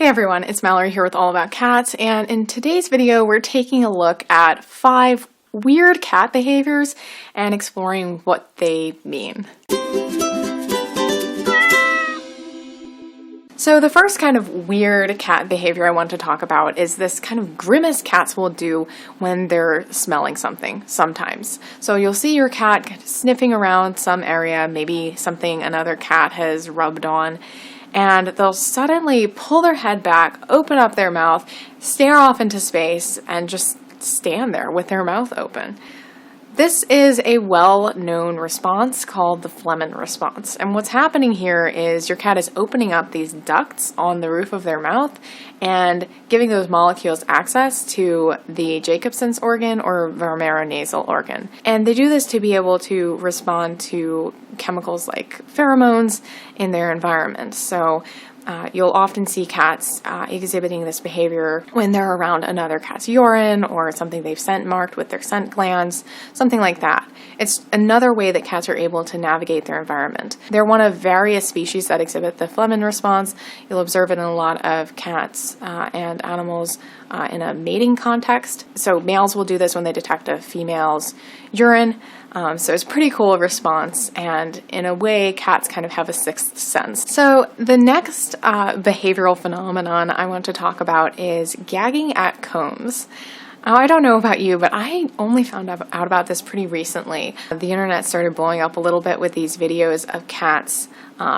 Hey everyone, it's Mallory here with All About Cats, and in today's video we're taking a look at 5 weird cat behaviors and exploring what they mean. So the first kind of weird cat behavior I want to talk about is this kind of grimace cats will do when they're smelling something sometimes. So you'll see your cat sniffing around some area, maybe something another cat has rubbed on, and they'll suddenly pull their head back, open up their mouth, stare off into space, and just stand there with their mouth open. This is a well-known response called the feline response. And what's happening here is your cat is opening up these ducts on the roof of their mouth and giving those molecules access to the Jacobson's organ or vomeronasal organ. And they do this to be able to respond to chemicals like pheromones in their environment. So you'll often see cats exhibiting this behavior when they're around another cat's urine or something they've scent marked with their scent glands, something like that. It's another way that cats are able to navigate their environment. They're one of various species that exhibit the feline response. You'll observe it in a lot of cats and animals in a mating context. So males will do this when they detect a female's urine. So it's a pretty cool response, and in a way, cats kind of have a sixth sense. So the next behavioral phenomenon I want to talk about is gagging at combs. I don't know about you, but I only found out about this pretty recently. The internet started blowing up a little bit with these videos of cats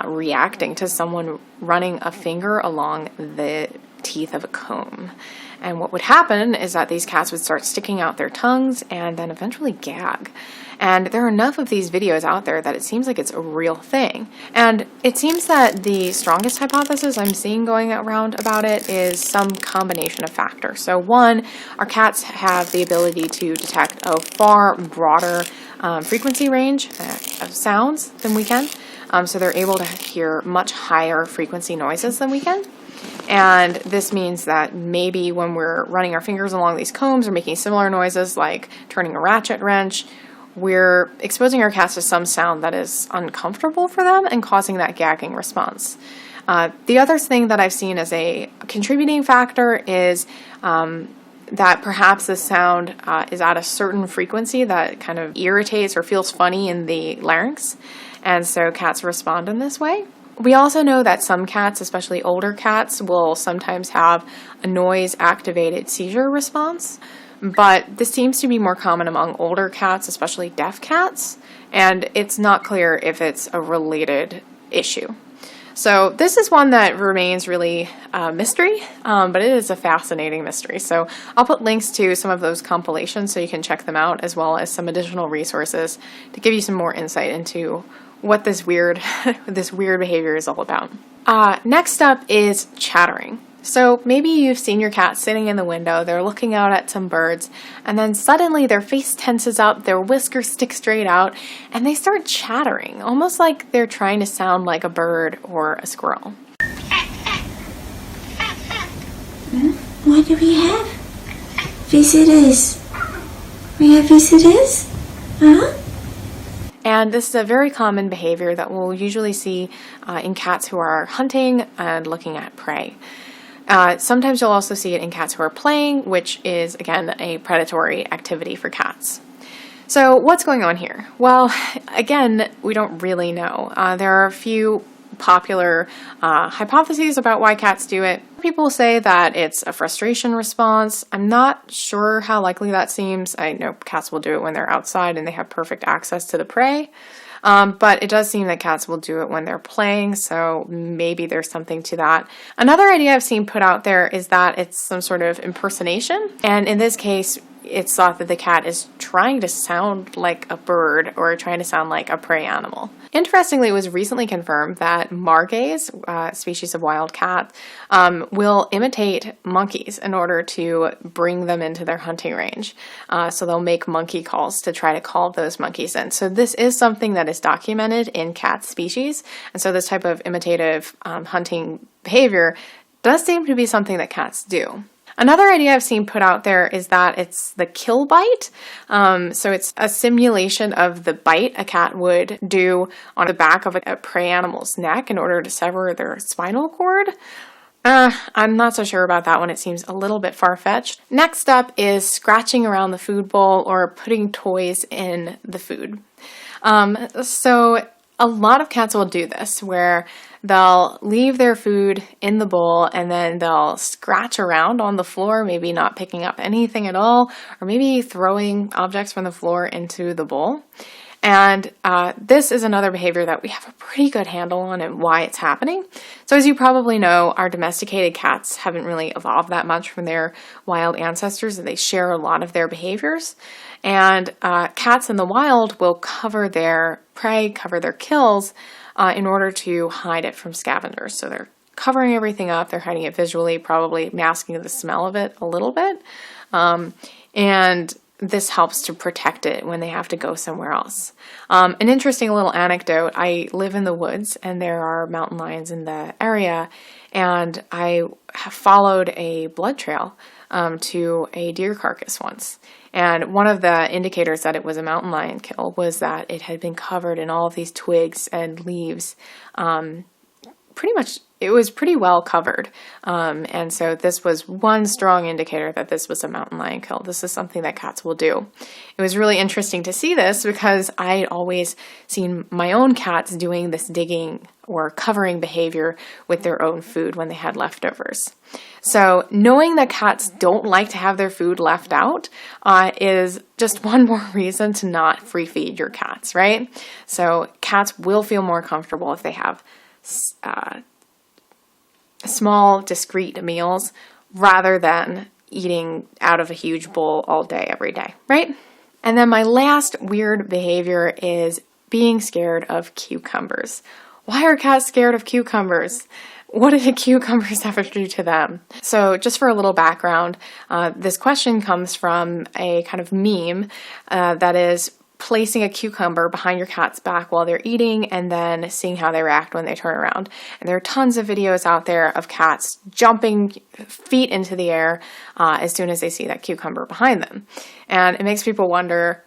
reacting to someone running a finger along the teeth of a comb. And what would happen is that these cats would start sticking out their tongues and then eventually gag. And there are enough of these videos out there that it seems like it's a real thing. And it seems that the strongest hypothesis I'm seeing going around about it is some combination of factors. So one, our cats have the ability to detect a far broader frequency range of sounds than we can. So they're able to hear much higher frequency noises than we can. And this means that maybe when we're running our fingers along these combs or making similar noises like turning a ratchet wrench, we're exposing our cats to some sound that is uncomfortable for them and causing that gagging response. The other thing that I've seen as a contributing factor is that perhaps the sound is at a certain frequency that kind of irritates or feels funny in the larynx, and so cats respond in this way. We also know that some cats, especially older cats, will sometimes have a noise-activated seizure response, but this seems to be more common among older cats, especially deaf cats, and it's not clear if it's a related issue. So this is one that remains really a mystery, but it is a fascinating mystery. So I'll put links to some of those compilations so you can check them out, as well as some additional resources to give you some more insight into what this weird behavior is all about. Next up is chattering. So maybe you've seen your cat sitting in the window, they're looking out at some birds, and then suddenly their face tenses up, their whiskers stick straight out, and they start chattering, almost like they're trying to sound like a bird or a squirrel. What do we have? Visitors. We have visitors? Huh? And this is a very common behavior that we'll usually see in cats who are hunting and looking at prey. Sometimes you'll also see it in cats who are playing, which is, again, a predatory activity for cats. So what's going on here? Well, again, we don't really know. There are a few popular hypotheses about why cats do it. People say that it's a frustration response. I'm not sure how likely that seems. I know cats will do it when they're outside and they have perfect access to the prey. But it does seem that cats will do it when they're playing, so maybe there's something to that. Another idea I've seen put out there is that it's some sort of impersonation, and in this case, it's thought that the cat is trying to sound like a bird or trying to sound like a prey animal. Interestingly, it was recently confirmed that margays, a species of wild cat, will imitate monkeys in order to bring them into their hunting range. So they'll make monkey calls to try to call those monkeys in. So this is something that is documented in cat species, and so this type of imitative hunting behavior does seem to be something that cats do. Another idea I've seen put out there is that it's the kill bite. So it's a simulation of the bite a cat would do on the back of a prey animal's neck in order to sever their spinal cord. I'm not so sure about that one. It seems a little bit far-fetched. Next up is scratching around the food bowl or putting toys in the food. So a lot of cats will do this, where they'll leave their food in the bowl and then they'll scratch around on the floor, maybe not picking up anything at all, or maybe throwing objects from the floor into the bowl. And this is another behavior that we have a pretty good handle on and why it's happening. So as you probably know, our domesticated cats haven't really evolved that much from their wild ancestors, and they share a lot of their behaviors. And cats in the wild will cover their prey, cover their kills, in order to hide it from scavengers. So they're covering everything up, they're hiding it visually, probably masking the smell of it a little bit. And this helps to protect it when they have to go somewhere else. An interesting little anecdote, I live in the woods and there are mountain lions in the area, and I have followed a blood trail to a deer carcass once. And one of the indicators that it was a mountain lion kill was that it had been covered in all of these twigs and leaves. Pretty much, it was pretty well covered. And so this was one strong indicator that this was a mountain lion kill. This is something that cats will do. It was really interesting to see this because I had always seen my own cats doing this digging or covering behavior with their own food when they had leftovers. So knowing that cats don't like to have their food left out is just one more reason to not free feed your cats, right? So cats will feel more comfortable if they have small, discrete meals rather than eating out of a huge bowl all day, every day, right? And then my last weird behavior is being scared of cucumbers. Why are cats scared of cucumbers? What did the cucumbers have to do to them? So just for a little background, this question comes from a kind of meme that is placing a cucumber behind your cat's back while they're eating and then seeing how they react when they turn around. And there are tons of videos out there of cats jumping feet into the air as soon as they see that cucumber behind them. And it makes people wonder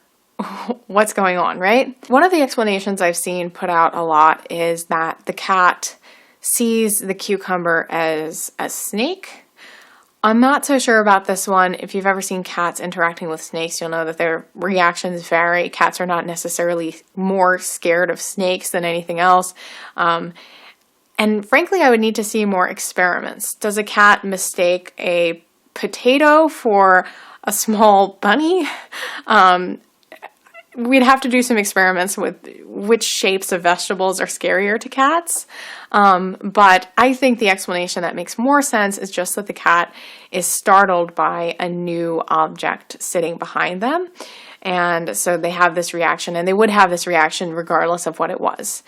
what's going on, right? One of the explanations I've seen put out a lot is that the cat sees the cucumber as a snake. I'm not so sure about this one. If you've ever seen cats interacting with snakes, you'll know that their reactions vary. Cats are not necessarily more scared of snakes than anything else. And frankly, I would need to see more experiments. Does a cat mistake a potato for a small bunny? We'd have to do some experiments with which shapes of vegetables are scarier to cats. But I think the explanation that makes more sense is just that the cat is startled by a new object sitting behind them. And so they have this reaction, and they would have this reaction regardless of what it was.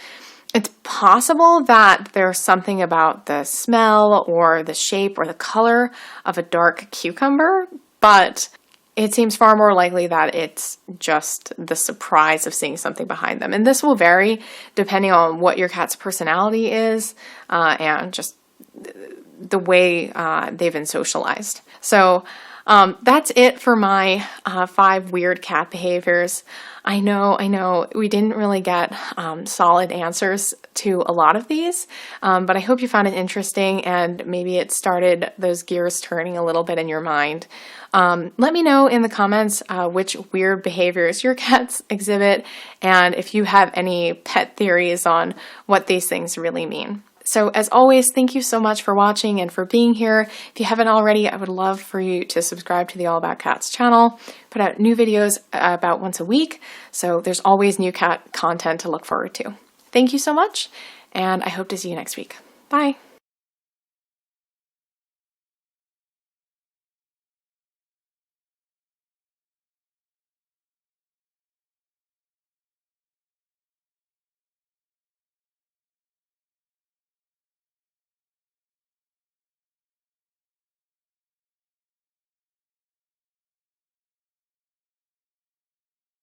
It's possible that there's something about the smell or the shape or the color of a dark cucumber, but it seems far more likely that it's just the surprise of seeing something behind them. And this will vary depending on what your cat's personality is and just the way they've been socialized. So that's it for my 5 weird cat behaviors. I know, we didn't really get solid answers to a lot of these, but I hope you found it interesting and maybe it started those gears turning a little bit in your mind. Let me know in the comments which weird behaviors your cats exhibit and if you have any pet theories on what these things really mean. So as always, thank you so much for watching and for being here. If you haven't already, I would love for you to subscribe to the All About Cats channel. Put out new videos about once a week, so there's always new cat content to look forward to. Thank you so much, and I hope to see you next week. Bye.